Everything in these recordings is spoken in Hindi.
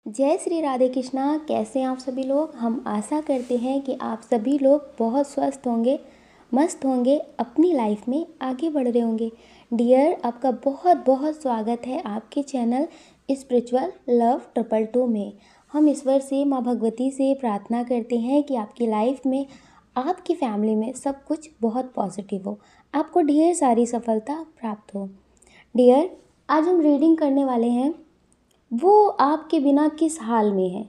जय श्री राधे कृष्णा। कैसे हैं आप सभी लोग। हम आशा करते हैं कि आप सभी लोग बहुत स्वस्थ होंगे, मस्त होंगे, अपनी लाइफ में आगे बढ़ रहे होंगे। डियर, आपका बहुत बहुत स्वागत है आपके चैनल स्पिरिचुअल लव 222 में। हम ईश्वर से, माँ भगवती से प्रार्थना करते हैं कि आपकी लाइफ में, आपकी फैमिली में सब कुछ बहुत पॉजिटिव हो, आपको ढेर सारी सफलता प्राप्त हो। डियर, आज हम रीडिंग करने वाले हैं वो आपके बिना किस हाल में है।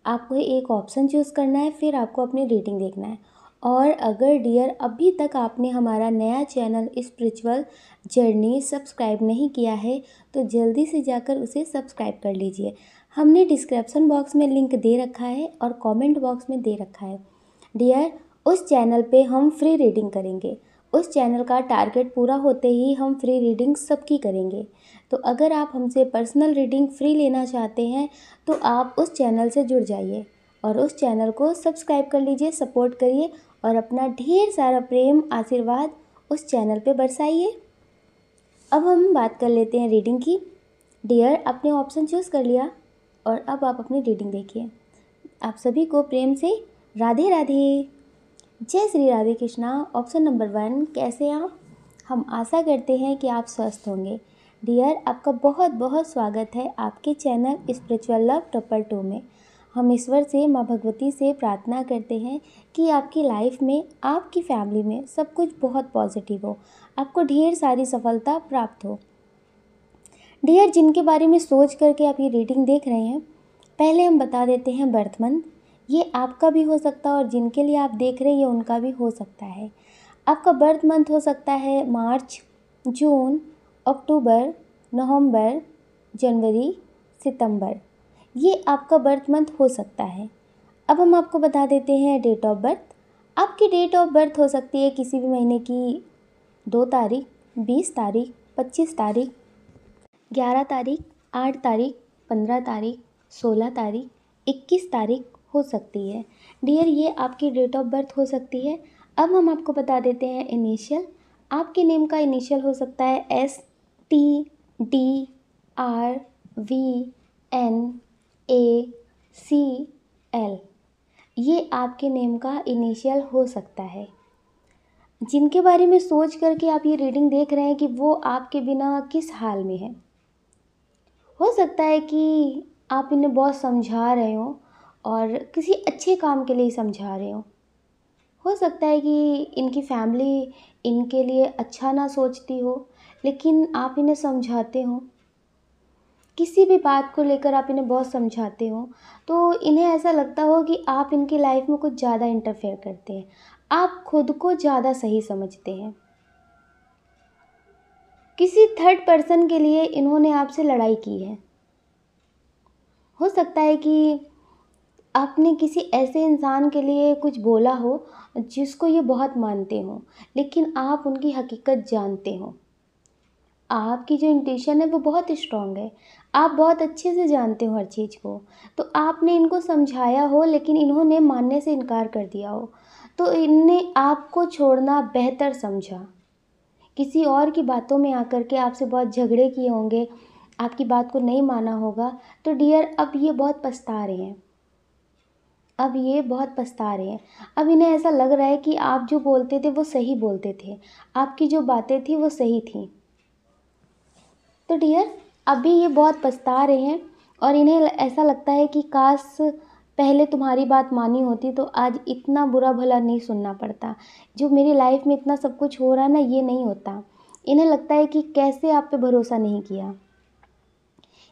आपको एक ऑप्शन चूज़ करना है, फिर आपको अपनी रेटिंग देखना है। और अगर डियर अभी तक आपने हमारा नया चैनल स्पिरिचुअल जर्नी सब्सक्राइब नहीं किया है तो जल्दी से जाकर उसे सब्सक्राइब कर लीजिए। हमने डिस्क्रिप्शन बॉक्स में लिंक दे रखा है और कमेंट बॉक्स में दे रखा है। डियर, उस चैनल पे हम फ्री रीडिंग करेंगे। उस चैनल का टारगेट पूरा होते ही हम फ्री रीडिंग सबकी करेंगे। तो अगर आप हमसे पर्सनल रीडिंग फ्री लेना चाहते हैं तो आप उस चैनल से जुड़ जाइए और उस चैनल को सब्सक्राइब कर लीजिए, सपोर्ट करिए और अपना ढेर सारा प्रेम आशीर्वाद उस चैनल पे बरसाइए। अब हम बात कर लेते हैं रीडिंग की। डियर, आपने ऑप्शन चूज़ कर लिया और अब आप अपनी रीडिंग देखिए। आप सभी को प्रेम से राधे राधे, जय श्री राधे कृष्णा। ऑप्शन नंबर 1, कैसे आप। हम आशा करते हैं कि आप स्वस्थ होंगे। डियर, आपका बहुत बहुत स्वागत है आपके चैनल स्पिरिचुअल लव 222 में। हम ईश्वर से, माँ भगवती से प्रार्थना करते हैं कि आपकी लाइफ में, आपकी फैमिली में सब कुछ बहुत पॉजिटिव हो, आपको ढेर सारी सफलता प्राप्त हो। डियर, जिनके बारे में सोच करके आप ये रीडिंग देख रहे हैं, पहले हम बता देते हैं बर्थ मंथ। ये आपका भी हो सकता है और जिनके लिए आप देख रहे हैं उनका भी हो सकता है। आपका बर्थ मंथ हो सकता है मार्च, जून, अक्टूबर, नवंबर, जनवरी, सितंबर। ये आपका बर्थ मंथ हो सकता है। अब हम आपको बता देते हैं डेट ऑफ बर्थ। आपकी डेट ऑफ बर्थ हो सकती है किसी भी महीने की 2 तारीख, 20 तारीख, 25 तारीख, 11 तारीख, 8 तारीख, 15 तारीख, 16 तारीख, 21 तारीख हो सकती है। डियर, ये आपकी डेट ऑफ बर्थ हो सकती है। अब हम आपको बता देते हैं इनिशियल। आपके नेम का इनिशियल हो सकता है STDRVNACL। ये आपके नेम का इनिशियल हो सकता है। जिनके बारे में सोच करके आप ये रीडिंग देख रहे हैं कि वो आपके बिना किस हाल में है। हो सकता है कि आप इन्हें बहुत समझा रहे हो और किसी अच्छे काम के लिए समझा रहे हो सकता है कि इनकी फैमिली इनके लिए अच्छा ना सोचती हो, लेकिन आप इन्हें समझाते हो। किसी भी बात को लेकर आप इन्हें बहुत समझाते हो तो इन्हें ऐसा लगता हो कि आप इनकी लाइफ में कुछ ज़्यादा इंटरफेयर करते हैं, आप खुद को ज़्यादा सही समझते हैं। किसी थर्ड पर्सन के लिए इन्होंने आपसे लड़ाई की है। हो सकता है कि आपने किसी ऐसे इंसान के लिए कुछ बोला हो जिसको ये बहुत मानते हो, लेकिन आप उनकी हकीकत जानते हो। आपकी जो इंट्यूशन है वो बहुत स्ट्रांग है, आप बहुत अच्छे से जानते हो हर चीज़ को। तो आपने इनको समझाया हो लेकिन इन्होंने मानने से इनकार कर दिया हो, तो इनने आपको छोड़ना बेहतर समझा। किसी और की बातों में आकर के आपसे बहुत झगड़े किए होंगे, आपकी बात को नहीं माना होगा। तो डियर, अब ये बहुत पछता रहे हैं। अब ये बहुत पछता रहे हैं। अब इन्हें ऐसा लग रहा है कि आप जो बोलते थे वो सही बोलते थे, आपकी जो बातें थी वो सही थी। तो डियर, अभी ये बहुत पछता रहे हैं और इन्हें ऐसा लगता है कि काश पहले तुम्हारी बात मानी होती तो आज इतना बुरा भला नहीं सुनना पड़ता। जो मेरी लाइफ में इतना सब कुछ हो रहा है ना, ये नहीं होता। इन्हें लगता है कि कैसे आप पे भरोसा नहीं किया।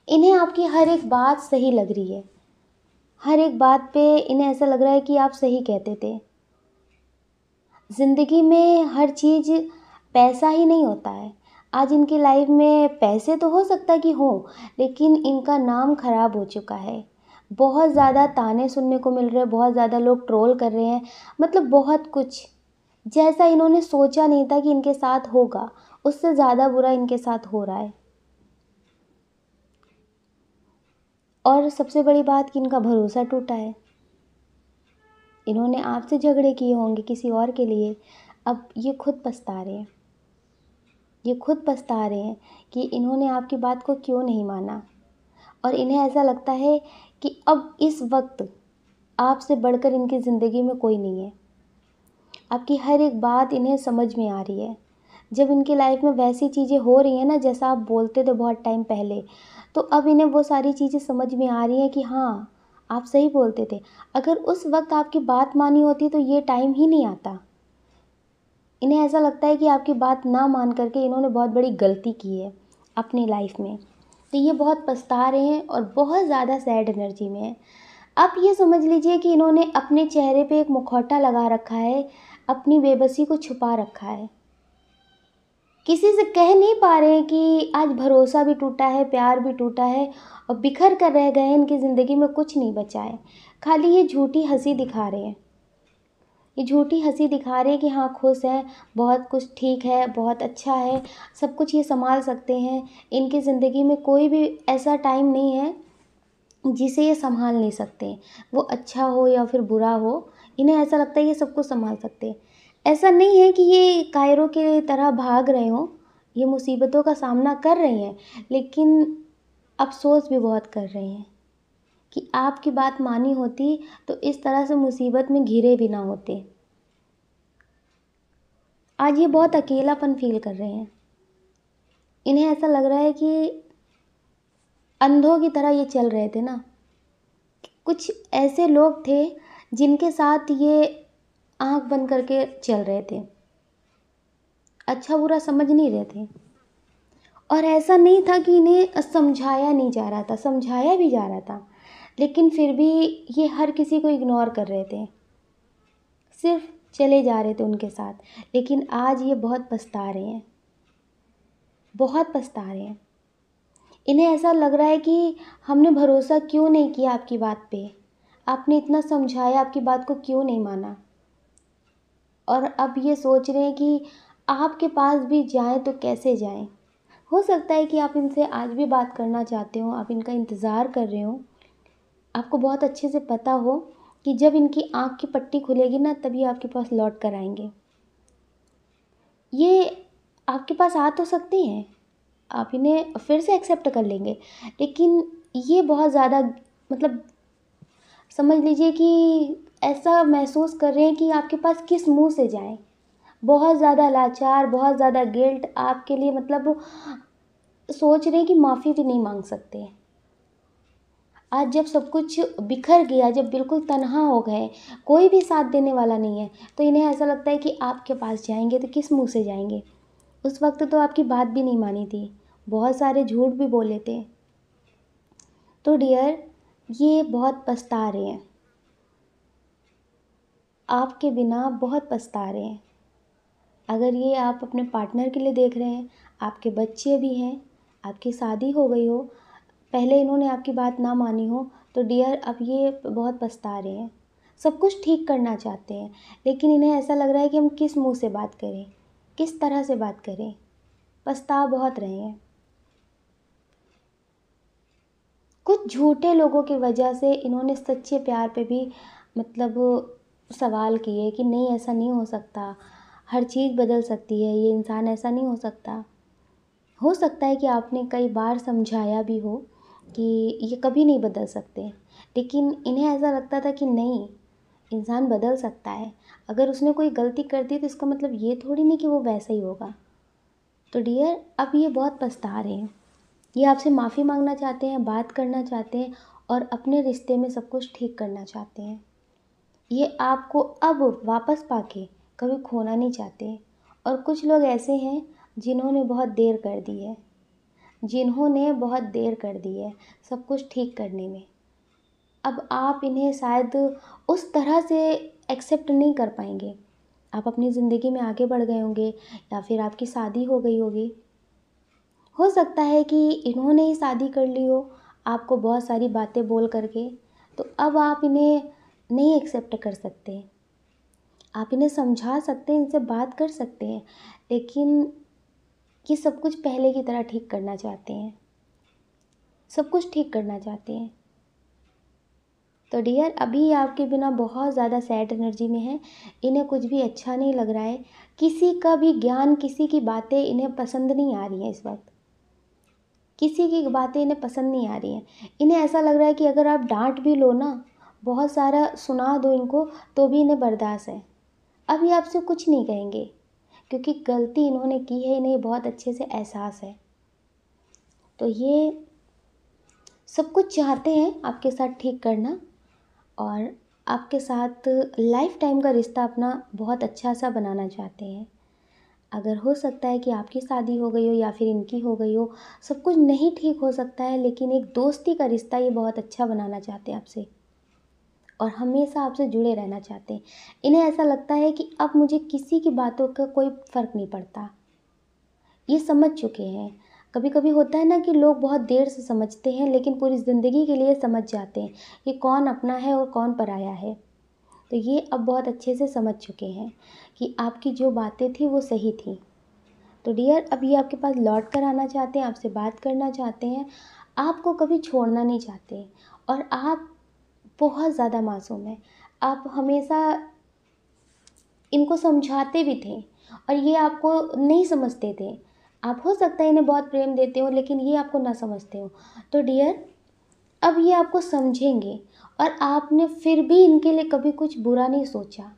इन्हें आपकी हर एक बात सही लग रही है। हर एक बात पे इन्हें ऐसा लग रहा है कि आप सही कहते थे। ज़िंदगी में हर चीज़ पैसा ही नहीं होता है। आज इनकी लाइफ में पैसे तो हो सकता है कि हो, लेकिन इनका नाम ख़राब हो चुका है। बहुत ज़्यादा ताने सुनने को मिल रहे हैं, बहुत ज़्यादा लोग ट्रोल कर रहे हैं, मतलब बहुत कुछ। जैसा इन्होंने सोचा नहीं था कि इनके साथ होगा, उससे ज़्यादा बुरा इनके साथ हो रहा है। और सबसे बड़ी बात कि इनका भरोसा टूटा है। इन्होंने आपसे झगड़े किए होंगे किसी और के लिए। अब ये खुद पछता रहे हैं। ये खुद पछता रहे हैं कि इन्होंने आपकी बात को क्यों नहीं माना। और इन्हें ऐसा लगता है कि अब इस वक्त आपसे बढ़कर इनकी ज़िंदगी में कोई नहीं है। आपकी हर एक बात इन्हें समझ में आ रही है। जब इनकी लाइफ में वैसी चीज़ें हो रही हैं ना जैसा आप बोलते थे बहुत टाइम पहले, तो अब इन्हें वो सारी चीज़ें समझ में आ रही हैं कि हाँ, आप सही बोलते थे। अगर उस वक्त आपकी बात मानी होती तो ये टाइम ही नहीं आता। इन्हें ऐसा लगता है कि आपकी बात ना मान करके इन्होंने बहुत बड़ी गलती की है अपनी लाइफ में। तो ये बहुत पछता रहे हैं और बहुत ज़्यादा सैड एनर्जी में है। आप ये समझ लीजिए कि इन्होंने अपने चेहरे पे एक मुखौटा लगा रखा है, अपनी बेबसी को छुपा रखा है। किसी से कह नहीं पा रहे हैं कि आज भरोसा भी टूटा है, प्यार भी टूटा है और बिखर कर रह गए हैं, इनकी ज़िंदगी में कुछ नहीं बचा है। खाली ये झूठी हँसी दिखा रहे हैं। ये झूठी हँसी दिखा रहे हैं कि हाँ खुश हैं, बहुत कुछ ठीक है, बहुत अच्छा है, सब कुछ ये संभाल सकते हैं। इनकी ज़िंदगी में कोई भी ऐसा टाइम नहीं है जिसे ये संभाल नहीं सकते। वो अच्छा हो या फिर बुरा हो, इन्हें ऐसा लगता है ये सब कुछ संभाल सकते हैं। ऐसा नहीं है कि ये कायरों की तरह भाग रहे हों, ये मुसीबतों का सामना कर रहे हैं, लेकिन अफ़सोस भी बहुत कर रहे हैं कि आपकी बात मानी होती तो इस तरह से मुसीबत में घिरे भी ना होते। आज ये बहुत अकेलापन फ़ील कर रहे हैं। इन्हें ऐसा लग रहा है कि अंधों की तरह ये चल रहे थे ना। कुछ ऐसे लोग थे जिनके साथ ये आँख बंद करके चल रहे थे। अच्छा बुरा समझ नहीं रहे थे। और ऐसा नहीं था कि इन्हें समझाया नहीं जा रहा था, समझाया भी जा रहा था। लेकिन फिर भी ये हर किसी को इग्नोर कर रहे थे। सिर्फ़ चले जा रहे थे उनके साथ। लेकिन आज ये बहुत पछता रहे हैं। बहुत पछता रहे हैं। इन्हें ऐसा लग रहा है कि हमने भरोसा क्यों नहीं किया आपकी बात पे। आपने इतना समझाया, आपकी बात को क्यों नहीं माना। और अब ये सोच रहे हैं कि आपके पास भी जाएँ तो कैसे जाएँ। हो सकता है कि आप इनसे आज भी बात करना चाहते हो, आप इनका इंतज़ार कर रहे हो। आपको बहुत अच्छे से पता हो कि जब इनकी आँख की पट्टी खुलेगी ना तभी आपके पास लौट कर आएँगे। ये आपके पास आ तो सकते हैं, आप इन्हें फिर से एक्सेप्ट कर लेंगे, लेकिन ये बहुत ज़्यादा मतलब समझ लीजिए कि ऐसा महसूस कर रहे हैं कि आपके पास किस मुँह से जाएँ। बहुत ज़्यादा लाचार, बहुत ज़्यादा गिल्ट आपके लिए मतलब सोच रहे हैं कि माफ़ी भी नहीं माँग सकते। आज जब सब कुछ बिखर गया, जब बिल्कुल तन्हा हो गए, कोई भी साथ देने वाला नहीं है, तो इन्हें ऐसा लगता है कि आपके पास जाएँगे तो किस मुँह से जाएँगे। उस वक़्त तो आपकी बात भी नहीं मानी थी, बहुत सारे झूठ भी बोले थे। तो डियर ये बहुत पछता रहे हैं, आपके बिना बहुत पछता रहे हैं। अगर ये आप अपने पार्टनर के लिए देख रहे हैं, आपके बच्चे भी हैं, आपकी शादी हो गई हो, पहले इन्होंने आपकी बात ना मानी हो, तो डियर अब ये बहुत पछता रहे हैं। सब कुछ ठीक करना चाहते हैं, लेकिन इन्हें ऐसा लग रहा है कि हम किस मुँह से बात करें, किस तरह से बात करें। पछता बहुत रहे हैं। कुछ झूठे लोगों की वजह से इन्होंने सच्चे प्यार पे भी मतलब सवाल किए कि नहीं ऐसा नहीं हो सकता, हर चीज़ बदल सकती है, ये इंसान ऐसा नहीं हो सकता। हो सकता है कि आपने कई बार समझाया भी हो कि ये कभी नहीं बदल सकते, लेकिन इन्हें ऐसा लगता था कि नहीं, इंसान बदल सकता है। अगर उसने कोई गलती कर दी तो इसका मतलब ये थोड़ी नहीं कि वो वैसा ही होगा। तो डियर अब ये बहुत पछता रहे हैं। ये आपसे माफ़ी मांगना चाहते हैं, बात करना चाहते हैं और अपने रिश्ते में सब कुछ ठीक करना चाहते हैं। ये आपको अब वापस पाके कभी खोना नहीं चाहते। और कुछ लोग ऐसे हैं जिन्होंने बहुत देर कर दी है, जिन्होंने बहुत देर कर दी है सब कुछ ठीक करने में। अब आप इन्हें शायद उस तरह से एक्सेप्ट नहीं कर पाएंगे। आप अपनी ज़िंदगी में आगे बढ़ गए होंगे या फिर आपकी शादी हो गई होगी। हो सकता है कि इन्होंने ही शादी कर ली हो आपको बहुत सारी बातें बोल करके, तो अब आप इन्हें नहीं एक्सेप्ट कर सकते। आप इन्हें समझा सकते हैं, इनसे बात कर सकते हैं, लेकिन ये सब कुछ पहले की तरह ठीक करना चाहते हैं, सब कुछ ठीक करना चाहते हैं। तो डियर अभी ये आपके बिना बहुत ज़्यादा सैड एनर्जी में है, इन्हें कुछ भी अच्छा नहीं लग रहा है, किसी का भी ज्ञान, किसी की बातें इन्हें पसंद नहीं आ रही हैं इस वक्त। किसी की बातें इन्हें पसंद नहीं आ रही हैं। इन्हें ऐसा लग रहा है कि अगर आप डांट भी लो ना, बहुत सारा सुना दो इनको, तो भी इन्हें बर्दाश्त है। अब ये आपसे कुछ नहीं कहेंगे, क्योंकि गलती इन्होंने की है, इन्हें बहुत अच्छे से एहसास है। तो ये सब कुछ चाहते हैं आपके साथ ठीक करना, और आपके साथ लाइफ टाइम का रिश्ता अपना बहुत अच्छा सा बनाना चाहते हैं। अगर हो सकता है कि आपकी शादी हो गई हो या फिर इनकी हो गई हो, सब कुछ नहीं ठीक हो सकता है, लेकिन एक दोस्ती का रिश्ता ये बहुत अच्छा बनाना चाहते हैं आपसे, और हमेशा आपसे जुड़े रहना चाहते हैं। इन्हें ऐसा लगता है कि अब मुझे किसी की बातों का कोई फ़र्क नहीं पड़ता, ये समझ चुके हैं। कभी कभी होता है ना कि लोग बहुत देर से समझते हैं, लेकिन पूरी ज़िंदगी के लिए समझ जाते हैं कि कौन अपना है और कौन पराया है। तो ये अब बहुत अच्छे से समझ चुके हैं कि आपकी जो बातें थी वो सही थी। तो डियर, अब ये आपके पास लौट कर आना चाहते हैं, आपसे बात करना चाहते हैं, आपको कभी छोड़ना नहीं चाहते, और आप बहुत ज़्यादा मासूम हैं। आप हमेशा इनको समझाते भी थे, और ये आपको नहीं समझते थे। आप हो सकता है इन्हें बहुत प्रेम देते हो, लेकिन ये आपको ना समझते हो। तो डियर, अब ये आपको समझेंगे, और आपने फिर भी इनके लिए कभी कुछ बुरा नहीं सोचा।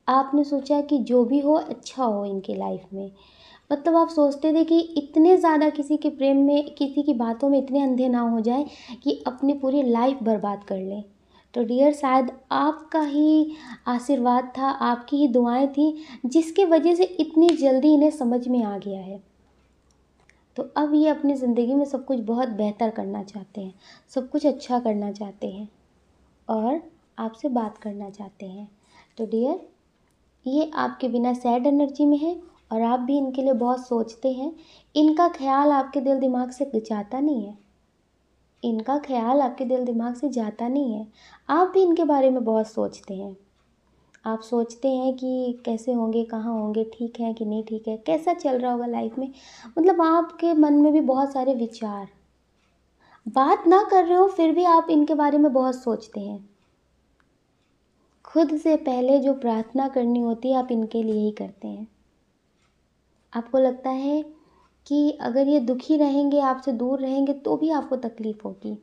आपने सोचा कि जो भी हो अच्छा हो इनकी लाइफ में। मतलब आप सोचते थे कि इतने ज़्यादा किसी के प्रेम में, किसी की बातों में इतने अंधे ना हो जाए कि अपनी पूरी लाइफ बर्बाद कर लें। तो डियर, शायद आपका ही आशीर्वाद था, आपकी ही दुआएं थी, जिसकी वजह से इतनी जल्दी इन्हें समझ में आ गया है। तो अब ये अपनी ज़िंदगी में सब कुछ बहुत बेहतर करना चाहते हैं, सब कुछ अच्छा करना चाहते हैं, और आपसे बात करना चाहते हैं। तो डियर, ये आपके बिना सैड एनर्जी में है, और आप भी इनके लिए बहुत सोचते हैं। इनका ख्याल आपके दिल दिमाग से जाता नहीं है, इनका ख्याल आपके दिल दिमाग से जाता नहीं है। आप भी इनके बारे में बहुत सोचते हैं। आप सोचते हैं कि कैसे होंगे, कहाँ होंगे, ठीक है कि नहीं ठीक है, कैसा चल रहा होगा लाइफ में। मतलब आपके मन में भी बहुत सारे विचार, बात ना कर रहे हो फिर भी आप इनके बारे में बहुत सोचते हैं। खुद से पहले जो प्रार्थना करनी होती है, आप इनके लिए ही करते हैं। आपको लगता है कि अगर ये दुखी रहेंगे, आपसे दूर रहेंगे, तो भी आपको तकलीफ़ होगी।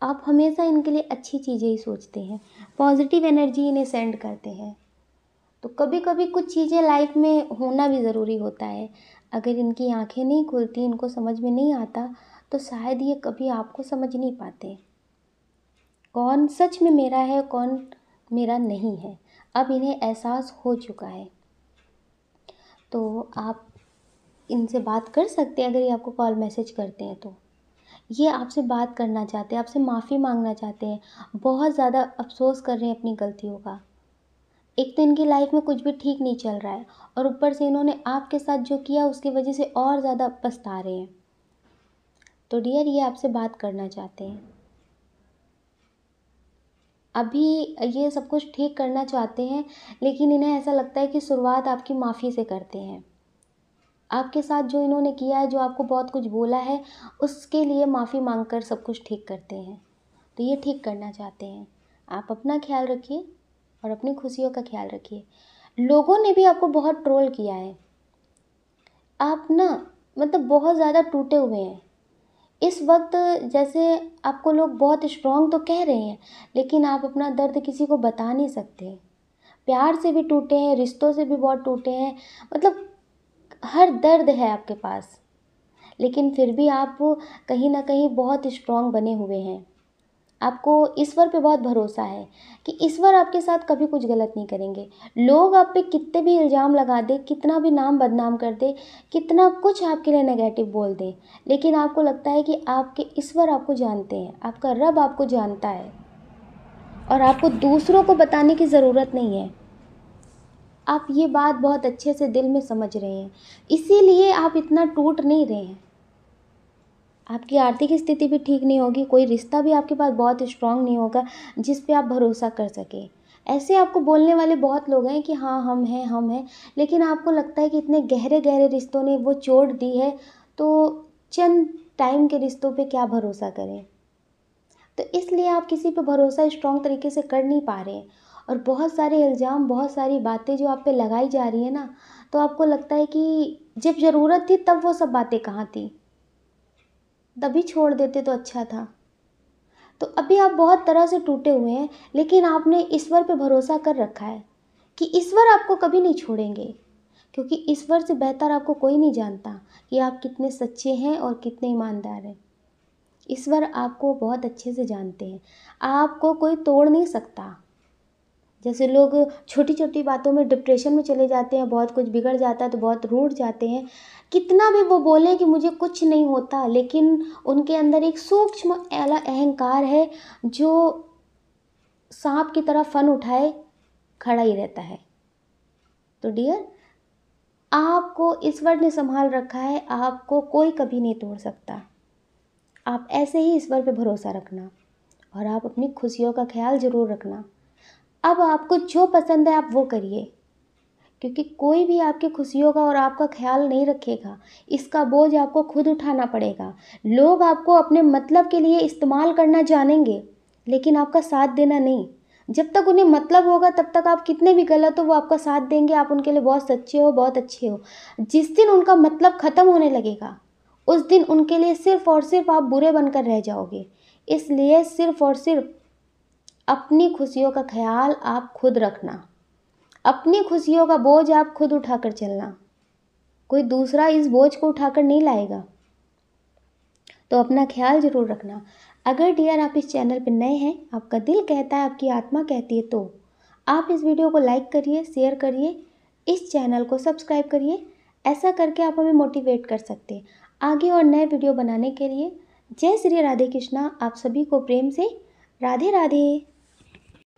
आप हमेशा इनके लिए अच्छी चीज़ें ही सोचते हैं, पॉजिटिव एनर्जी इन्हें सेंड करते हैं। तो कभी कभी कुछ चीज़ें लाइफ में होना भी ज़रूरी होता है। अगर इनकी आंखें नहीं खुलती, इनको समझ में नहीं आता, तो शायद ये कभी आपको समझ नहीं पाते, कौन सच में मेरा है, कौन मेरा नहीं है। अब इन्हें एहसास हो चुका है। तो आप इनसे बात कर सकते हैं, अगर ये आपको कॉल मैसेज करते हैं तो। ये आपसे बात करना चाहते हैं, आपसे माफ़ी मांगना चाहते हैं, बहुत ज़्यादा अफ़सोस कर रहे हैं अपनी गलतियों का। एक तो इनकी लाइफ में कुछ भी ठीक नहीं चल रहा है, और ऊपर से इन्होंने आपके साथ जो किया उसकी वजह से और ज़्यादा पछता रहे हैं। तो डियर, ये आपसे बात करना चाहते हैं। अभी ये सब कुछ ठीक करना चाहते हैं, लेकिन इन्हें ऐसा लगता है कि शुरुआत आपकी माफ़ी से करते हैं। आपके साथ जो इन्होंने किया है, जो आपको बहुत कुछ बोला है, उसके लिए माफ़ी मांग कर सब कुछ ठीक करते हैं। तो ये ठीक करना चाहते हैं। आप अपना ख्याल रखिए, और अपनी खुशियों का ख्याल रखिए। लोगों ने भी आपको बहुत ट्रोल किया है। आप ना, मतलब बहुत ज़्यादा टूटे हुए हैं इस वक्त। जैसे आपको लोग बहुत स्ट्रॉन्ग तो कह रहे हैं, लेकिन आप अपना दर्द किसी को बता नहीं सकते। प्यार से भी टूटे हैं, रिश्तों से भी बहुत टूटे हैं, मतलब हर दर्द है आपके पास, लेकिन फिर भी आप कहीं ना कहीं बहुत स्ट्रॉन्ग बने हुए हैं। आपको ईश्वर पे बहुत भरोसा है कि ईश्वर आपके साथ कभी कुछ गलत नहीं करेंगे। लोग आप पे कितने भी इल्ज़ाम लगा दे, कितना भी नाम बदनाम कर दे, कितना कुछ आपके लिए नेगेटिव बोल दे, लेकिन आपको लगता है कि आपके ईश्वर आपको जानते हैं, आपका रब आपको जानता है, और आपको दूसरों को बताने की ज़रूरत नहीं है। आप ये बात बहुत अच्छे से दिल में समझ रहे हैं, इसीलिए आप इतना टूट नहीं रहे हैं। आपकी आर्थिक स्थिति भी ठीक नहीं होगी, कोई रिश्ता भी आपके पास बहुत स्ट्रांग नहीं होगा जिस पे आप भरोसा कर सकें। ऐसे आपको बोलने वाले बहुत लोग हैं कि हाँ हम हैं, हम हैं, लेकिन आपको लगता है कि इतने गहरे गहरे रिश्तों ने वो चोट दी है, तो चंद टाइम के रिश्तों पे क्या भरोसा करें। तो इसलिए आप किसी पे भरोसा स्ट्रांग तरीके से कर नहीं पा रहे हैं, और बहुत सारे इल्ज़ाम, बहुत सारी बातें जो आप पे लगाई जा रही हैं ना, तो आपको लगता है कि जब ज़रूरत थी तब वो सब बातें कहाँ थी, तभी छोड़ देते तो अच्छा था। तो अभी आप बहुत तरह से टूटे हुए हैं, लेकिन आपने ईश्वर पे भरोसा कर रखा है कि ईश्वर आपको कभी नहीं छोड़ेंगे, क्योंकि ईश्वर से बेहतर आपको कोई नहीं जानता कि आप कितने सच्चे हैं और कितने ईमानदार हैं। ईश्वर आपको बहुत अच्छे से जानते हैं, आपको कोई तोड़ नहीं सकता। जैसे लोग छोटी छोटी बातों में डिप्रेशन में चले जाते हैं, बहुत कुछ बिगड़ जाता है तो बहुत रूठ जाते हैं। कितना भी वो बोलें कि मुझे कुछ नहीं होता, लेकिन उनके अंदर एक सूक्ष्म वाला अहंकार है जो सांप की तरह फन उठाए खड़ा ही रहता है। तो डियर, आपको ईश्वर ने संभाल रखा है, आपको कोई कभी नहीं तोड़ सकता। आप ऐसे ही ईश्वर पे भरोसा रखना और आप अपनी खुशियों का ख्याल ज़रूर रखना। अब आपको जो पसंद है आप वो करिए, क्योंकि कोई भी आपकी खुशियों का और आपका ख्याल नहीं रखेगा। इसका बोझ आपको खुद उठाना पड़ेगा। लोग आपको अपने मतलब के लिए इस्तेमाल करना जानेंगे, लेकिन आपका साथ देना नहीं। जब तक उन्हें मतलब होगा तब तक आप कितने भी गलत हो वो आपका साथ देंगे, आप उनके लिए बहुत सच्चे हो, बहुत अच्छे हो। जिस दिन उनका मतलब ख़त्म होने लगेगा उस दिन उनके लिए सिर्फ़ और सिर्फ आप बुरे बनकर रह जाओगे। इसलिए सिर्फ़ और सिर्फ अपनी खुशियों का ख्याल आप खुद रखना, अपनी खुशियों का बोझ आप खुद उठाकर चलना। कोई दूसरा इस बोझ को उठाकर नहीं लाएगा। तो अपना ख्याल ज़रूर रखना। अगर डियर आप इस चैनल पर नए हैं, आपका दिल कहता है, आपकी आत्मा कहती है, तो आप इस वीडियो को लाइक करिए, शेयर करिए, इस चैनल को सब्सक्राइब करिए। ऐसा करके आप हमें मोटिवेट कर सकते हैं आगे और नए वीडियो बनाने के लिए। जय श्री राधे कृष्णा। आप सभी को प्रेम से राधे राधे।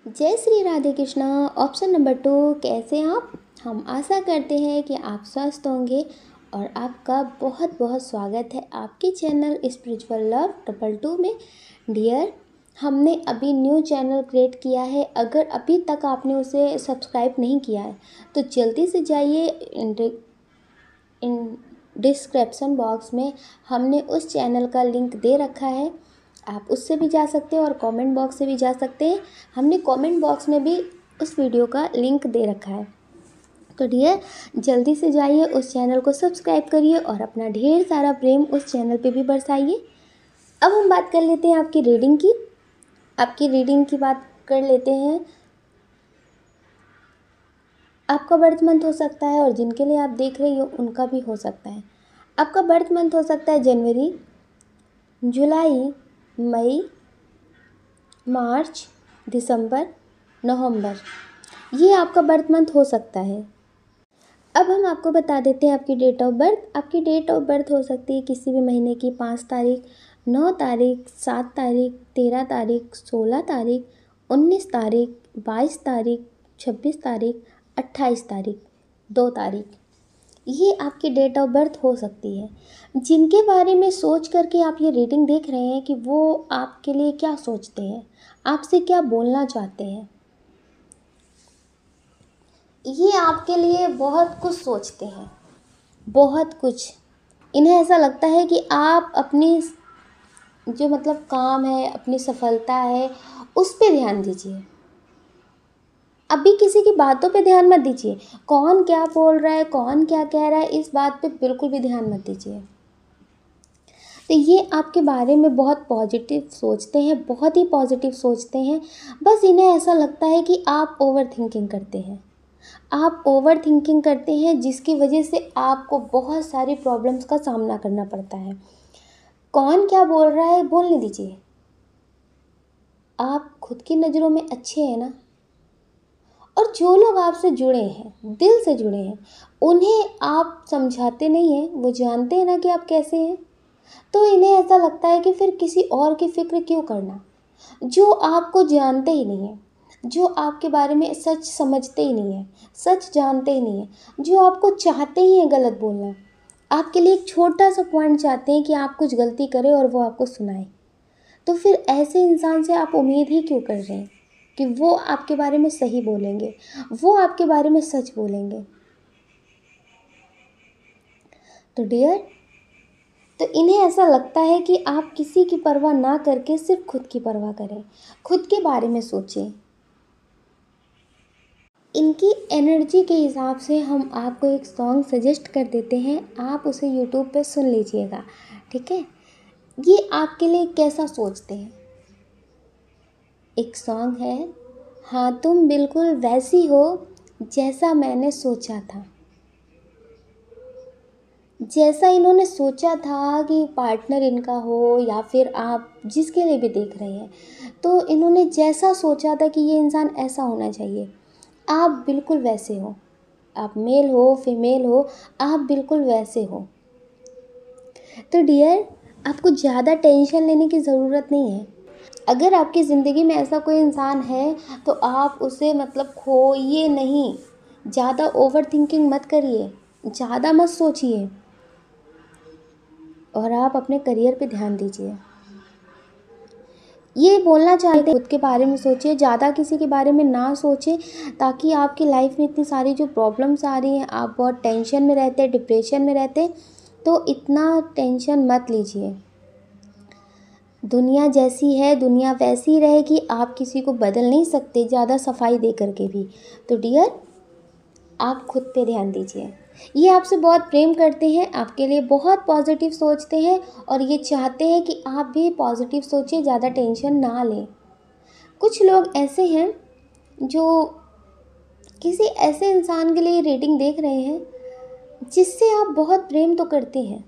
जय श्री राधे कृष्णा। ऑप्शन नंबर 2, कैसे हैं आप? हम आशा करते हैं कि आप स्वस्थ होंगे और आपका बहुत बहुत स्वागत है आपके चैनल स्पिरिचुअल लव 222 में। डियर, हमने अभी न्यू चैनल क्रिएट किया है। अगर अभी तक आपने उसे सब्सक्राइब नहीं किया है तो जल्दी से जाइए, इन डिस्क्रिप्शन बॉक्स में हमने उस चैनल का लिंक दे रखा है, आप उससे भी जा सकते हैं और कमेंट बॉक्स से भी जा सकते हैं। हमने कमेंट बॉक्स में भी उस वीडियो का लिंक दे रखा है। तो डियर, जल्दी से जाइए, उस चैनल को सब्सक्राइब करिए और अपना ढेर सारा प्रेम उस चैनल पे भी बरसाइए। अब हम बात कर लेते हैं आपकी रीडिंग की। आपकी रीडिंग की बात कर लेते हैं। आपका बर्थ मंथ हो सकता है और जिनके लिए आप देख रहे हो उनका भी हो सकता है। आपका बर्थ मंथ हो सकता है जनवरी, जुलाई, मई, मार्च, दिसंबर, नवंबर। ये आपका बर्थ मंथ हो सकता है। अब हम आपको बता देते हैं आपकी डेट ऑफ बर्थ। आपकी डेट ऑफ बर्थ हो सकती है किसी भी महीने की 5 तारीख, 9 तारीख, 7 तारीख, 13 तारीख, 16 तारीख, 19 तारीख, 22 तारीख, 26 तारीख, 28 तारीख, 2 तारीख। ये आपकी डेट ऑफ बर्थ हो सकती है। जिनके बारे में सोच करके आप ये रीडिंग देख रहे हैं कि वो आपके लिए क्या सोचते हैं, आपसे क्या बोलना चाहते हैं, ये आपके लिए बहुत कुछ सोचते हैं, बहुत कुछ। इन्हें ऐसा लगता है कि आप अपनी जो मतलब काम है, अपनी सफलता है, उस पे ध्यान दीजिए। अभी किसी की बातों पे ध्यान मत दीजिए। कौन क्या बोल रहा है, कौन क्या कह रहा है, इस बात पे बिल्कुल भी ध्यान मत दीजिए। तो ये आपके बारे में बहुत पॉजिटिव सोचते हैं, बहुत ही पॉजिटिव सोचते हैं। बस इन्हें ऐसा लगता है कि आप ओवर थिंकिंग करते हैं। आप ओवर थिंकिंग करते हैं जिसकी वजह से आपको बहुत सारी प्रॉब्लम्स का सामना करना पड़ता है। कौन क्या बोल रहा है बोलने दीजिए। आप खुद की नज़रों में अच्छे हैं ना। और जो लोग आपसे जुड़े हैं, दिल से जुड़े हैं, उन्हें आप समझाते नहीं हैं, वो जानते हैं ना कि आप कैसे हैं। तो इन्हें ऐसा लगता है कि फिर किसी और की फ़िक्र क्यों करना, जो आपको जानते ही नहीं है, जो आपके बारे में सच समझते ही नहीं है, सच जानते ही नहीं है, जो आपको चाहते ही हैं गलत बोलना। आपके लिए एक छोटा सा पॉइंट चाहते हैं कि आप कुछ गलती करें और वो आपको सुनाए। तो फिर ऐसे इंसान से आप उम्मीद ही क्यों कर रहे हैं कि वो आपके बारे में सही बोलेंगे, वो आपके बारे में सच बोलेंगे। तो डियर, तो इन्हें ऐसा लगता है कि आप किसी की परवाह ना करके सिर्फ खुद की परवाह करें, खुद के बारे में सोचें। इनकी एनर्जी के हिसाब से हम आपको एक सॉन्ग सजेस्ट कर देते हैं, आप उसे यूट्यूब पे सुन लीजिएगा, ठीक है। ये आपके लिए कैसा सोचते हैं। एक सॉन्ग है, हाँ तुम बिल्कुल वैसी हो जैसा मैंने सोचा था। जैसा इन्होंने सोचा था कि पार्टनर इनका हो या फिर आप जिसके लिए भी देख रहे हैं, तो इन्होंने जैसा सोचा था कि ये इंसान ऐसा होना चाहिए, आप बिल्कुल वैसे हो। आप मेल हो फीमेल हो, आप बिल्कुल वैसे हो। तो डियर, आपको ज़्यादा टेंशन लेने की ज़रूरत नहीं है। अगर आपकी ज़िंदगी में ऐसा कोई इंसान है तो आप उसे मतलब खोइए नहीं। ज़्यादा ओवर थिंकिंग मत करिए, ज़्यादा मत सोचिए, और आप अपने करियर पे ध्यान दीजिए। ये बोलना चाहते खुद के बारे में सोचिए, ज़्यादा किसी के बारे में ना सोचें, ताकि आपकी लाइफ में इतनी सारी जो प्रॉब्लम्स आ रही हैं, आप बहुत टेंशन में रहते हैं, डिप्रेशन में रहते हैं, तो इतना टेंशन मत लीजिए। दुनिया जैसी है दुनिया वैसी रहेगी, आप किसी को बदल नहीं सकते ज़्यादा सफाई दे करके भी। तो डियर, आप खुद पे ध्यान दीजिए। ये आपसे बहुत प्रेम करते हैं, आपके लिए बहुत पॉजिटिव सोचते हैं, और ये चाहते हैं कि आप भी पॉजिटिव सोचिए, ज़्यादा टेंशन ना लें। कुछ लोग ऐसे हैं जो किसी ऐसे इंसान के लिए रेटिंग देख रहे हैं जिससे आप बहुत प्रेम तो करते हैं,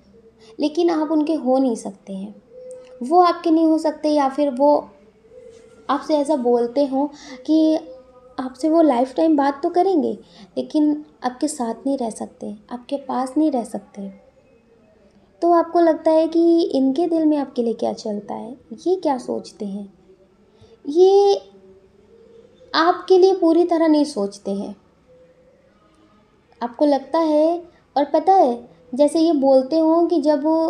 लेकिन आप उनके हो नहीं सकते हैं। वो आपके नहीं हो सकते, या फिर वो आपसे ऐसा बोलते हों कि आपसे वो लाइफ टाइम बात तो करेंगे, लेकिन आपके साथ नहीं रह सकते, आपके पास नहीं रह सकते। तो आपको लगता है कि इनके दिल में आपके लिए क्या चलता है, ये क्या सोचते हैं, ये आपके लिए पूरी तरह नहीं सोचते हैं। आपको लगता है, और पता है, जैसे ये बोलते हों कि जब वो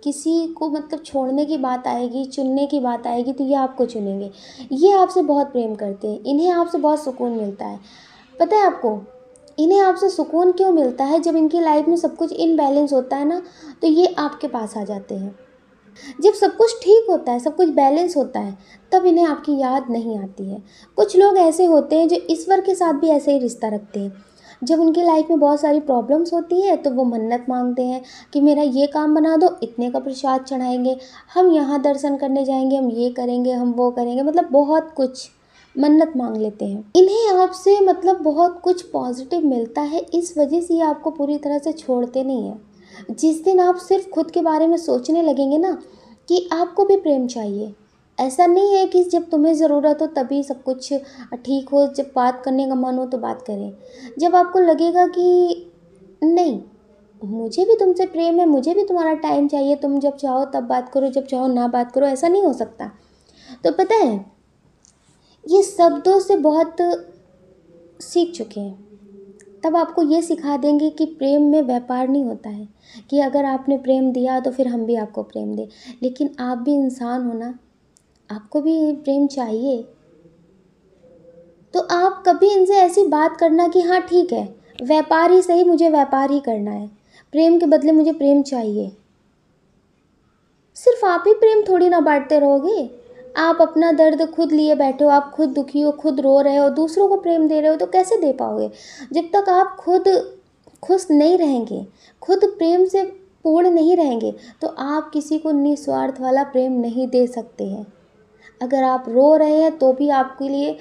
किसी को मतलब छोड़ने की बात आएगी, चुनने की बात आएगी, तो ये आपको चुनेंगे। ये आपसे बहुत प्रेम करते हैं, इन्हें आपसे बहुत सुकून मिलता है। पता है आपको, इन्हें आपसे सुकून क्यों मिलता है? जब इनकी लाइफ में सब कुछ इनबैलेंस होता है ना, तो ये आपके पास आ जाते हैं। जब सब कुछ ठीक होता है, सब कुछ बैलेंस होता है, तब इन्हें आपकी याद नहीं आती है। कुछ लोग ऐसे होते हैं जो ईश्वर के साथ भी ऐसे ही रिश्ता रखते हैं। जब उनकी लाइफ में बहुत सारी प्रॉब्लम्स होती है तो वो मन्नत मांगते हैं कि मेरा ये काम बना दो, इतने का प्रसाद चढ़ाएंगे, हम यहाँ दर्शन करने जाएंगे, हम ये करेंगे, हम वो करेंगे, मतलब बहुत कुछ मन्नत मांग लेते हैं। इन्हें आपसे मतलब बहुत कुछ पॉजिटिव मिलता है, इस वजह से ये आपको पूरी तरह से छोड़ते नहीं हैं। जिस दिन आप सिर्फ खुद के बारे में सोचने लगेंगे ना कि आपको भी प्रेम चाहिए, ऐसा नहीं है कि जब तुम्हें ज़रूरत हो तभी सब कुछ ठीक हो, जब बात करने का मन हो तो बात करें। जब आपको लगेगा कि नहीं, मुझे भी तुमसे प्रेम है, मुझे भी तुम्हारा टाइम चाहिए, तुम जब चाहो तब बात करो, जब चाहो ना बात करो, ऐसा नहीं हो सकता। तो पता है, ये शब्दों से बहुत सीख चुके हैं, तब आपको ये सिखा देंगे कि प्रेम में व्यापार नहीं होता है कि अगर आपने प्रेम दिया तो फिर हम भी आपको प्रेम दें। लेकिन आप भी इंसान हो ना, आपको भी प्रेम चाहिए। तो आप कभी इनसे ऐसी बात करना कि हाँ ठीक है, व्यापार ही सही, मुझे व्यापार ही करना है, प्रेम के बदले मुझे प्रेम चाहिए। सिर्फ आप ही प्रेम थोड़ी ना बांटते रहोगे। आप अपना दर्द खुद लिए बैठे हो, आप खुद दुखी हो, खुद रो रहे हो, दूसरों को प्रेम दे रहे हो, तो कैसे दे पाओगे? जब तक आप खुद खुश नहीं रहेंगे, खुद प्रेम से पूर्ण नहीं रहेंगे, तो आप किसी को निस्वार्थ वाला प्रेम नहीं दे सकते हैं। अगर आप रो रहे हैं तो भी आपके लिए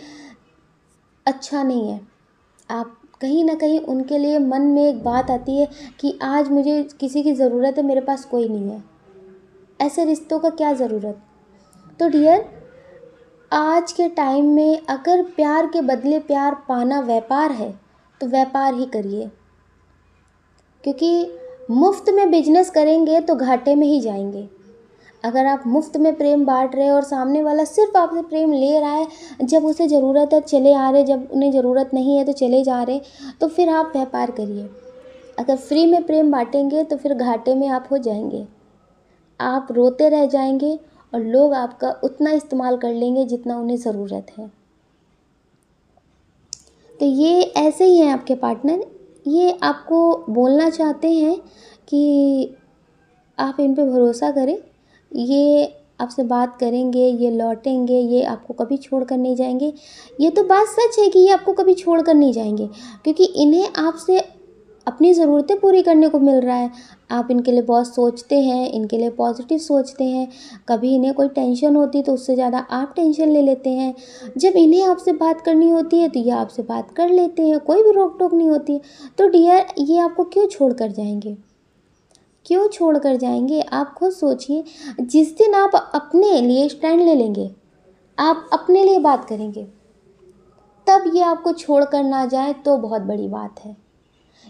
अच्छा नहीं है। आप कहीं ना कहीं उनके लिए मन में एक बात आती है कि आज मुझे किसी की ज़रूरत है, मेरे पास कोई नहीं है। ऐसे रिश्तों का क्या ज़रूरत? तो डियर, आज के टाइम में अगर प्यार के बदले प्यार पाना व्यापार है तो व्यापार ही करिए, क्योंकि मुफ्त में बिजनेस करेंगे तो घाटे में ही जाएंगे। अगर आप मुफ्त में प्रेम बांट रहे हो और सामने वाला सिर्फ आपसे प्रेम ले रहा है, जब उसे ज़रूरत है चले आ रहे, जब उन्हें ज़रूरत नहीं है तो चले जा रहे, तो फिर आप व्यापार करिए। अगर फ्री में प्रेम बांटेंगे तो फिर घाटे में आप हो जाएंगे, आप रोते रह जाएंगे, और लोग आपका उतना इस्तेमाल कर लेंगे जितना उन्हें ज़रूरत है। तो ये ऐसे ही हैं आपके पार्टनर, ये आपको बोलना चाहते हैं कि आप इन पे भरोसा करें। ये आपसे बात करेंगे, ये लौटेंगे, ये आपको कभी छोड़ कर नहीं जाएंगे। ये तो बात सच है कि ये आपको कभी छोड़ कर नहीं जाएंगे, क्योंकि इन्हें आपसे अपनी ज़रूरतें पूरी करने को मिल रहा है। आप इनके लिए बहुत सोचते हैं, इनके लिए पॉजिटिव सोचते हैं। कभी इन्हें कोई टेंशन होती तो उससे ज़्यादा आप टेंशन ले लेते हैं। जब इन्हें आपसे बात करनी होती है तो ये आपसे बात कर लेते हैं, कोई भी रोक टोक नहीं होती है। तो डियर, ये आपको क्यों छोड़ कर जाएंगे? क्यों छोड़ कर जाएंगे? आप खुद सोचिए। जिस दिन आप अपने लिए स्टैंड ले लेंगे, आप अपने लिए बात करेंगे, तब ये आपको छोड़ कर ना जाए तो बहुत बड़ी बात है।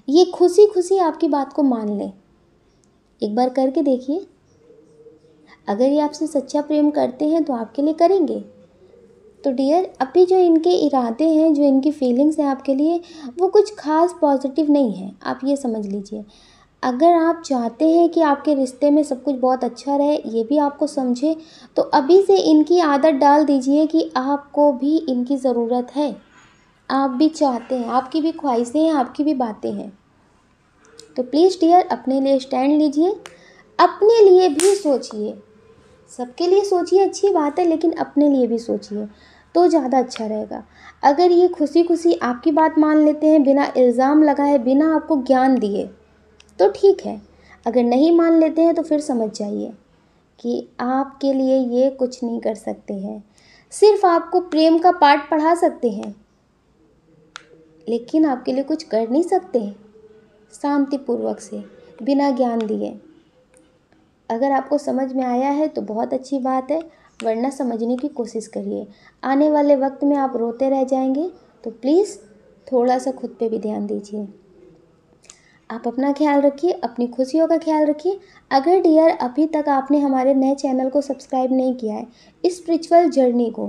ये खुशी खुशी आपकी बात को मान लें। एक बार करके देखिए। अगर ये आपसे सच्चा प्रेम करते हैं तो आपके लिए करेंगे। तो डियर, अभी जो इनके इरादे हैं, जो इनकी फीलिंग्स हैं आपके लिए, वो कुछ खास पॉजिटिव नहीं है, आप ये समझ लीजिए। अगर आप चाहते हैं कि आपके रिश्ते में सब कुछ बहुत अच्छा रहे, ये भी आपको समझे, तो अभी से इनकी आदत डाल दीजिए कि आपको भी इनकी ज़रूरत है। आप भी चाहते हैं, आपकी भी ख्वाहिशें हैं, आपकी भी बातें हैं। तो प्लीज़ डियर, अपने लिए स्टैंड लीजिए, अपने लिए भी सोचिए। सबके लिए सोचिए अच्छी बात है, लेकिन अपने लिए भी सोचिए तो ज़्यादा अच्छा रहेगा। अगर ये खुशी खुशी आपकी बात मान लेते हैं, बिना इल्ज़ाम लगाए, बिना आपको ज्ञान दिए, तो ठीक है। अगर नहीं मान लेते हैं तो फिर समझ जाइए कि आपके लिए ये कुछ नहीं कर सकते हैं। सिर्फ आपको प्रेम का पाठ पढ़ा सकते हैं, लेकिन आपके लिए कुछ कर नहीं सकते शांतिपूर्वक से, बिना ज्ञान दिए। अगर आपको समझ में आया है तो बहुत अच्छी बात है, वरना समझने की कोशिश करिए। आने वाले वक्त में आप रोते रह जाएंगे, तो प्लीज़ थोड़ा सा खुद पे भी ध्यान दीजिए। आप अपना ख्याल रखिए, अपनी खुशियों का ख्याल रखिए। अगर डियर अभी तक आपने हमारे नए चैनल को सब्सक्राइब नहीं किया है, इस स्पिरिचुअल जर्नी को,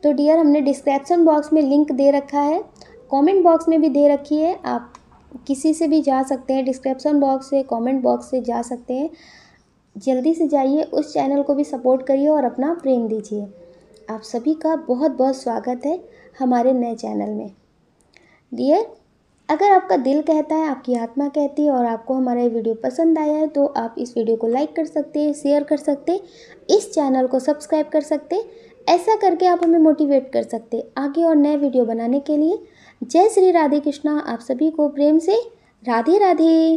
तो डियर हमने डिस्क्रिप्शन बॉक्स में लिंक दे रखा है, कमेंट बॉक्स में भी दे रखी है। आप किसी से भी जा सकते हैं, डिस्क्रिप्शन बॉक्स से, कमेंट बॉक्स से जा सकते हैं। जल्दी से जाइए, उस चैनल को भी सपोर्ट करिए और अपना प्रेम दीजिए। आप सभी का बहुत बहुत स्वागत है हमारे नए चैनल में। डियर, अगर आपका दिल कहता है, आपकी आत्मा कहती है और आपको हमारा ये वीडियो पसंद आया है, तो आप इस वीडियो को लाइक कर सकते हैं, शेयर कर सकते हैं, इस चैनल को सब्सक्राइब कर सकते हैं। ऐसा करके आप हमें मोटिवेट कर सकते हैं आगे और नए वीडियो बनाने के लिए। जय श्री राधे कृष्णा। आप सभी को प्रेम से राधे राधे।